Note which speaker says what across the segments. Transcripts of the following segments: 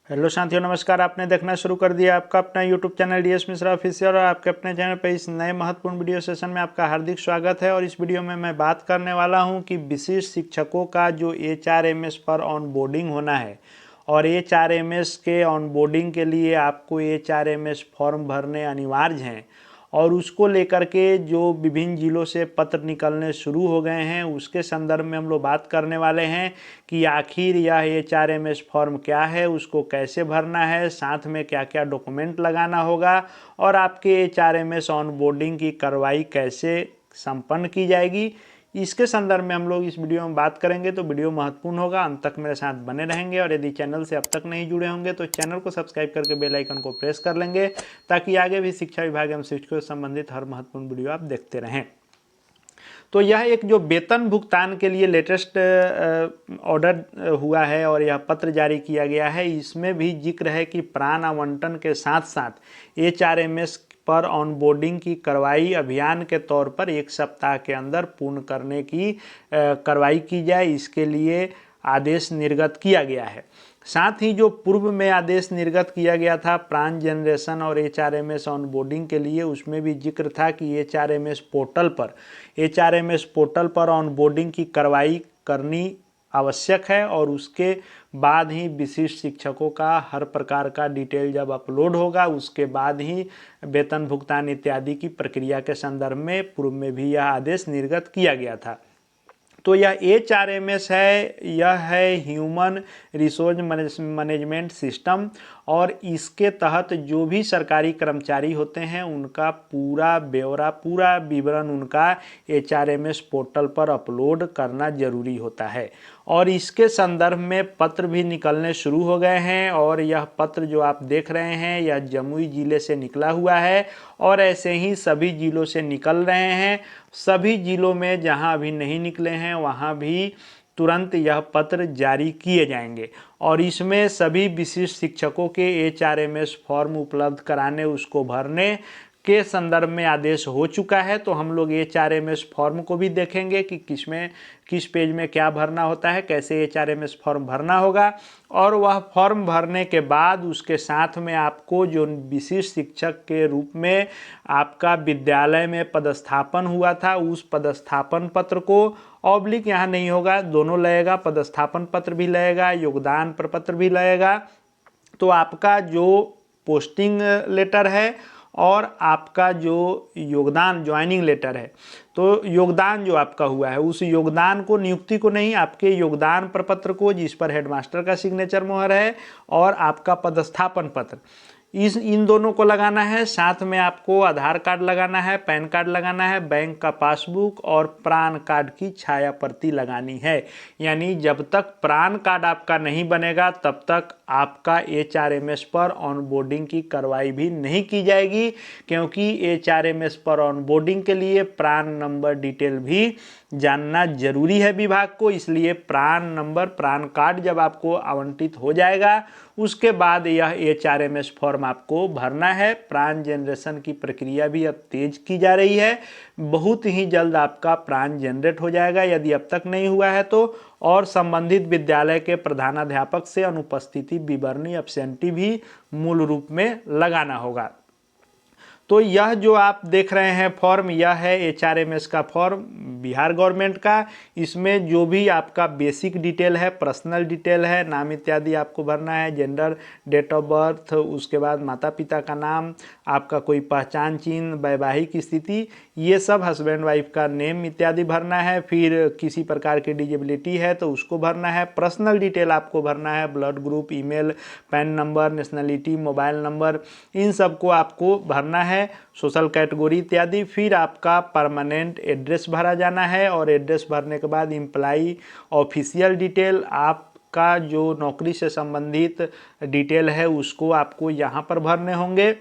Speaker 1: Hello साथियों, नमस्कार। आपने देखना शुरू कर दिया आपका अपना YouTube channel DS Mishra official और आपके अपने चैनल पर इस नए महत्वपूर्ण वीडियो सेशन में आपका हार्दिक स्वागत है। और इस वीडियो में मैं बात करने वाला हूं कि विशिष्ट शिक्षकों का जो एचआरएमएस पर ऑनबोर्डिंग होना है और एचआरएमएस के ऑनबोर्डिंग के लिए आपको एचआरएमएस फॉर्म भरने अनिवार्य हैं और उसको लेकर के जो विभिन्न जिलों से पत्र निकलने शुरू हो गए हैं उसके संदर्भ में हम लोग बात करने वाले हैं कि आखिर यह एचआरएमएस फॉर्म क्या है, उसको कैसे भरना है, साथ में क्या क्या डॉक्यूमेंट लगाना होगा और आपके एचआरएमएस ऑनबोर्डिंग की कार्रवाई कैसे संपन्न की जाएगी। इसके संदर्भ में हम लोग इस वीडियो में बात करेंगे, तो वीडियो महत्वपूर्ण होगा, अंत तक मेरे साथ बने रहेंगे। और यदि चैनल से अब तक नहीं जुड़े होंगे तो चैनल को सब्सक्राइब करके बेल आइकन को प्रेस कर लेंगे ताकि आगे भी शिक्षा विभाग एवं शिक्षकों से संबंधित हर महत्वपूर्ण वीडियो आप देखते रहें। तो यह एक जो वेतन भुगतान के लिए लेटेस्ट ऑर्डर हुआ है और यह पत्र जारी किया गया है, इसमें भी जिक्र है कि प्राण आवंटन के साथ साथ एचआरएमएस पर ऑनबोर्डिंग की कार्रवाई अभियान के तौर पर 1 सप्ताह के अंदर पूर्ण करने की कार्रवाई की जाए, इसके लिए आदेश निर्गत किया गया है। साथ ही जो पूर्व में आदेश निर्गत किया गया था प्राण जनरेशन और एचआरएमएस ऑनबोर्डिंग के लिए, उसमें भी जिक्र था कि एचआरएमएस पोर्टल पर ऑनबोर्डिंग की कार्रवाई करनी आवश्यक है और उसके बाद ही विशिष्ट शिक्षकों का हर प्रकार का डिटेल जब अपलोड होगा उसके बाद ही वेतन भुगतान इत्यादि की प्रक्रिया के संदर्भ में पूर्व में भी यह आदेश निर्गत किया गया था। तो यह एचआरएमएस है, यह है ह्यूमन रिसोर्स मैनेजमेंट सिस्टम और इसके तहत जो भी सरकारी कर्मचारी होते हैं उनका पूरा ब्यौरा, पूरा विवरण उनका एचआरएमएस पोर्टल पर अपलोड करना जरूरी होता है। और इसके संदर्भ में पत्र भी निकलने शुरू हो गए हैं और यह पत्र जो आप देख रहे हैं यह जमुई जिले से निकला हुआ है और ऐसे ही सभी जिलों से निकल रहे हैं। सभी जिलों में जहां अभी नहीं निकले हैं वहां भी तुरंत यह पत्र जारी किए जाएंगे और इसमें सभी विशिष्ट शिक्षकों के एचआरएमएस फॉर्म उपलब्ध कराने, उसको भरने के संदर्भ में आदेश हो चुका है। तो हम लोग एचआरएमएस फॉर्म को भी देखेंगे कि किस पेज में क्या भरना होता है, कैसे एचआरएमएस फॉर्म भरना होगा। और वह फॉर्म भरने के बाद उसके साथ में आपको जो विशिष्ट शिक्षक के रूप में आपका विद्यालय में पदस्थापन हुआ था उस पदस्थापन पत्र को ऑब्लिक यहाँ नहीं होगा, दोनों लगेगा, पदस्थापन पत्र भी लगेगा, योगदान प्रपत्र भी लगेगा। तो आपका जो पोस्टिंग लेटर है और आपका जो योगदान ज्वाइनिंग लेटर है, तो योगदान जो आपका हुआ है उस योगदान को, नियुक्ति को नहीं, आपके योगदान प्रपत्र को जिस पर हेडमास्टर का सिग्नेचर मोहर है और आपका पदस्थापन पत्र, इन दोनों को लगाना है। साथ में आपको आधार कार्ड लगाना है, पैन कार्ड लगाना है, बैंक का पासबुक और प्राण कार्ड की छाया प्रति लगानी है। यानी जब तक प्राण कार्ड आपका नहीं बनेगा तब तक आपका एचआरएमएस पर ऑनबोर्डिंग की कार्रवाई भी नहीं की जाएगी, क्योंकि एचआरएमएस पर ऑनबोर्डिंग के लिए प्राण नंबर डिटेल भी जानना जरूरी है विभाग को। इसलिए प्राण नंबर, प्राण कार्ड जब आपको आवंटित हो जाएगा उसके बाद यह एचआरएमएस फॉर्म आपको भरना है। प्राण जनरेशन की प्रक्रिया भी अब तेज की जा रही है, बहुत ही जल्द आपका प्राण जनरेट हो जाएगा यदि अब तक नहीं हुआ है तो। और संबंधित विद्यालय के प्रधानाध्यापक से अनुपस्थिति विवरणी, एब्सेंटी भी मूल रूप में लगाना होगा। तो यह जो आप देख रहे हैं फॉर्म, यह है एचआरएमएस का फॉर्म बिहार गवर्नमेंट का। इसमें जो भी आपका बेसिक डिटेल है, पर्सनल डिटेल है, नाम इत्यादि आपको भरना है, जेंडर, डेट ऑफ बर्थ, उसके बाद माता पिता का नाम, आपका कोई पहचान चिन्ह, वैवाहिक स्थिति, ये सब, हस्बैंड वाइफ का नेम इत्यादि भरना है। फिर किसी प्रकार की डिजेबिलिटी है तो उसको भरना है। पर्सनल डिटेल आपको भरना है, blood group, email, PAN number, nationality, mobile number, इन सबको आपको भरना है, सोशल कैटेगरी इत्यादि। फिर आपका परमानेंट एड्रेस भरा जाना है और एड्रेस भरने के बाद एम्प्लॉई ऑफिशियल डिटेल, आपका जो नौकरी से संबंधित डिटेल है उसको आपको यहाँ पर भरने होंगे।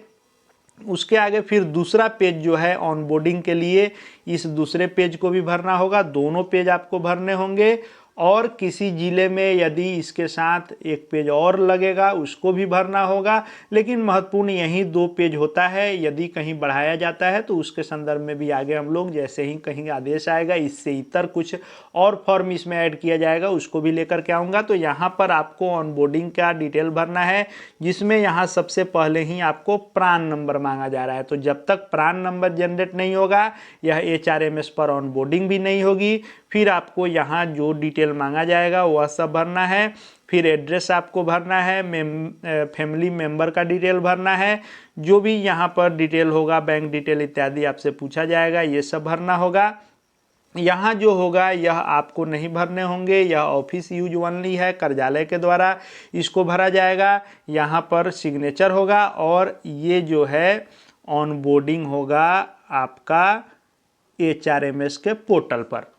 Speaker 1: उसके आगे फिर दूसरा पेज जो है ऑनबोर्डिंग के लिए, इस दूसरे पेज को भी भरना होगा, दोनों पेज आपको भरने होंगे। और किसी ज़िले में यदि इसके साथ एक पेज और लगेगा उसको भी भरना होगा। लेकिन महत्वपूर्ण यही 2 पेज होता है। यदि कहीं बढ़ाया जाता है तो उसके संदर्भ में भी आगे हम लोग जैसे ही कहीं आदेश आएगा इससे इतर कुछ और फॉर्म इसमें ऐड किया जाएगा उसको भी लेकर के आऊँगा। तो यहाँ पर आपको ऑनबोर्डिंग का डिटेल भरना है, जिसमें यहाँ सबसे पहले ही आपको प्रान नंबर मांगा जा रहा है। तो जब तक प्रान नंबर जनरेट नहीं होगा यह HRMS पर ऑनबोर्डिंग भी नहीं होगी। फिर आपको यहाँ जो डिटेल मांगा जाएगा वह सब भरना है। फिर एड्रेस आपको भरना है, फैमिली मेंबर का डिटेल भरना है, जो भी यहाँ पर डिटेल होगा बैंक डिटेल इत्यादि आपसे पूछा जाएगा ये सब भरना होगा। यहाँ जो होगा यह आपको नहीं भरने होंगे, यह ऑफिस यूज ओनली है, कार्यालय के द्वारा इसको भरा जाएगा। यहाँ पर सिग्नेचर होगा और ये जो है ऑनबोर्डिंग होगा आपका HRMS के पोर्टल पर।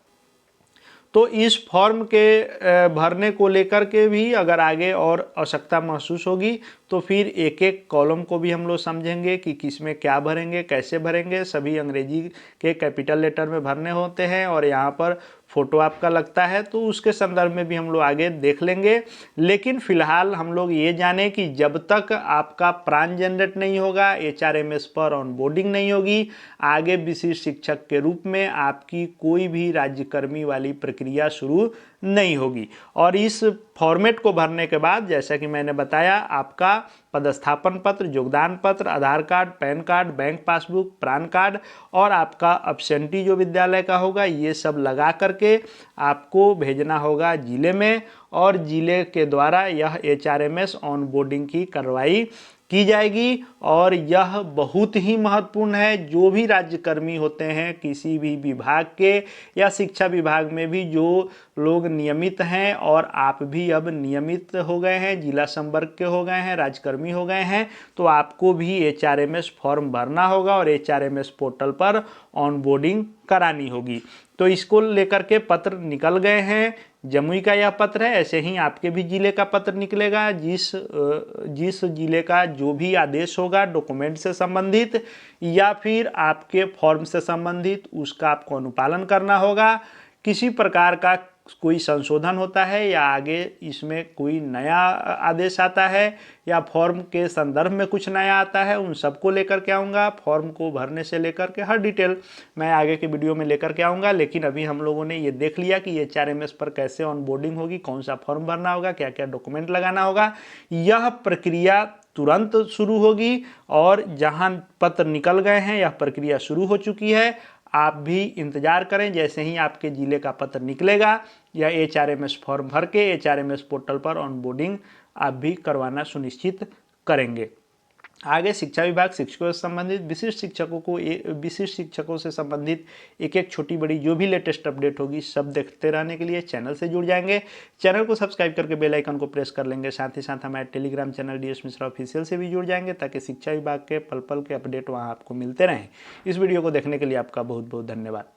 Speaker 1: तो इस फॉर्म के भरने को लेकर के भी अगर आगे और आवश्यकता महसूस होगी तो फिर एक एक कॉलम को भी हम लोग समझेंगे कि किस में क्या भरेंगे, कैसे भरेंगे। सभी अंग्रेजी के कैपिटल लेटर में भरने होते हैं और यहाँ पर फोटो आपका लगता है, तो उसके संदर्भ में भी हम लोग आगे देख लेंगे। लेकिन फिलहाल हम लोग ये जाने कि जब तक आपका प्रान जनरेट नहीं होगा, HRMS पर ऑनबोर्डिंग नहीं होगी, आगे विशिष्ट शिक्षक के रूप में आपकी कोई भी राज्यकर्मी वाली प्रक्रिया शुरू नहीं होगी। और इस फॉर्मेट को भरने के बाद जैसा कि मैंने बताया आपका पदस्थापन पत्र, योगदान पत्र, Aadhaar card, PAN card, bank passbook, PRAN card और आपका अब्सेंटी जो विद्यालय का होगा ये सब लगा करके आपको भेजना होगा जिले में, और जिले के द्वारा यह HRMS ऑनबोर्डिंग की कार्रवाई की जाएगी। और यह बहुत ही महत्वपूर्ण है, जो भी राज्यकर्मी होते हैं किसी भी विभाग के या शिक्षा विभाग में भी जो लोग नियमित हैं, और आप भी अब नियमित हो गए हैं, जिला संवर्ग के हो गए हैं, राज्यकर्मी हो गए हैं, तो आपको भी HRMS फॉर्म भरना होगा और HRMS पोर्टल पर ऑनबोर्डिंग करानी होगी। तो इसको लेकर के पत्र निकल गए हैं। जमुई का यह पत्र है, ऐसे ही आपके भी जिले का पत्र निकलेगा। जिस जिले का जो भी आदेश होगा डॉक्यूमेंट से संबंधित या फिर आपके फॉर्म से संबंधित उसका आपको अनुपालन करना होगा। किसी प्रकार का कोई संशोधन होता है या आगे इसमें कोई नया आदेश आता है या फॉर्म के संदर्भ में कुछ नया आता है, उन सबको लेकर के आऊँगा। फॉर्म को भरने से लेकर के हर डिटेल मैं आगे के वीडियो में लेकर के आऊँगा। लेकिन अभी हम लोगों ने ये देख लिया कि HRMS पर कैसे ऑनबोर्डिंग होगी, कौन सा फॉर्म भरना होगा, क्या क्या डॉक्यूमेंट लगाना होगा। यह प्रक्रिया तुरंत शुरू होगी और जहां पत्र निकल गए हैं यह प्रक्रिया शुरू हो चुकी है। आप भी इंतजार करें, जैसे ही आपके जिले का पत्र निकलेगा या HRMS फॉर्म भर के HRMS पोर्टल पर ऑनबोर्डिंग आप भी करवाना सुनिश्चित करेंगे। आगे शिक्षा विभाग शिक्षकों से संबंधित विशिष्ट शिक्षकों से संबंधित एक एक छोटी बड़ी जो भी लेटेस्ट अपडेट होगी सब देखते रहने के लिए चैनल से जुड़ जाएंगे। चैनल को सब्सक्राइब करके बेल आइकन को प्रेस कर लेंगे। साथ ही साथ हमारे Telegram channel DS Mishra official से भी जुड़ जाएंगे ताकि शिक्षा विभाग के पल पल के अपडेट वहाँ आपको मिलते रहें। इस वीडियो को देखने के लिए आपका बहुत बहुत धन्यवाद।